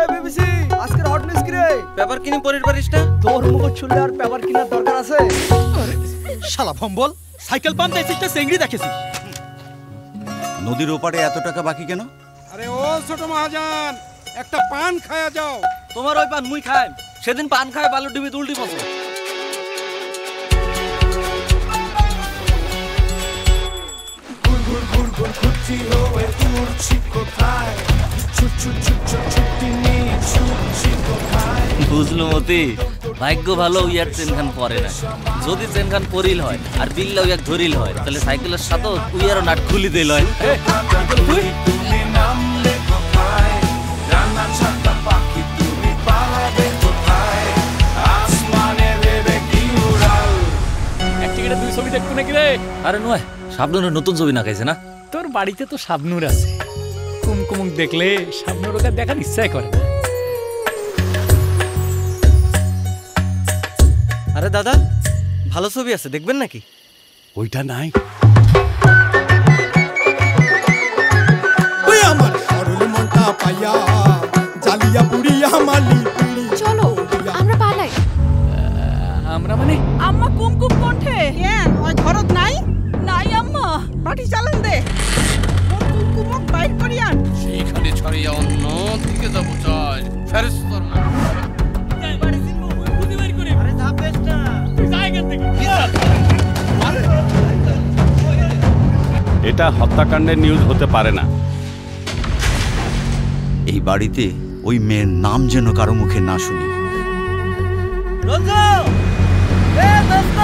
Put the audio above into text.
এই বিবিসি আজকের hot news কি রে? পেপার কিনে পড়ির পারিস না? তোর মুখ ছুলে আর পেপার কেনার দরকার আছে? শালা ভম্বল, সাইকেল পাম্প দেখছিস না চেংড়ি দেখেছিস? নদীর ওপারে এত টাকা বাকি কেন? আরে ও ছোট মহাজন, একটা পান খায়া যাও। তোমার ওই পান মুই খাই, সেদিন পান খায় বালু ডিবি উল্টি পড়ছে। বুঝলো মতি, ভাগ্য ভালো ইয়ার চেনখান পরে না। যদি চেনখান পরিল হয় আর বিল্লা ইয়াক ধরিল হয়, তাহলে সাইকেলের সাথে উইয়ারও নাট খুলি দিল হয়। ছবি দেখবো নাকি রে? আরে নয়, শাবনুরের নতুন ছবি না খাইছে না? তোর বাড়িতে তো শাবনুর আছে, কুমকুমুক দেখলে শাবনুর ওকে দেখার ইচ্ছাই করে। আরে দাদা, ভালো ছবি আছে, দেখবেন নাকি? ওইটা নাই। ওই আমার সরল মনটা পাইয়া জালিয়া পুড়িয়া মালি পিড়ি। চলো আমরা পালাই। আমরা মানে আম্মা কুমকুম কণ্ঠে কেন ওই ঘরত নাই? নাই আম্মা, পাটি চালান দে। ওর কুমকুমক বাইর করিয়ান। সেইখানে ছাড়িয়া অন্য দিকে যাবো চাই ফেরেশতার এটা হত্যাকাণ্ডের নিউজ হতে পারে না। এই বাড়িতে ওই মেয়ের নাম যেন কারো মুখে না শুনি। রঞ্জু, এ দোস্ত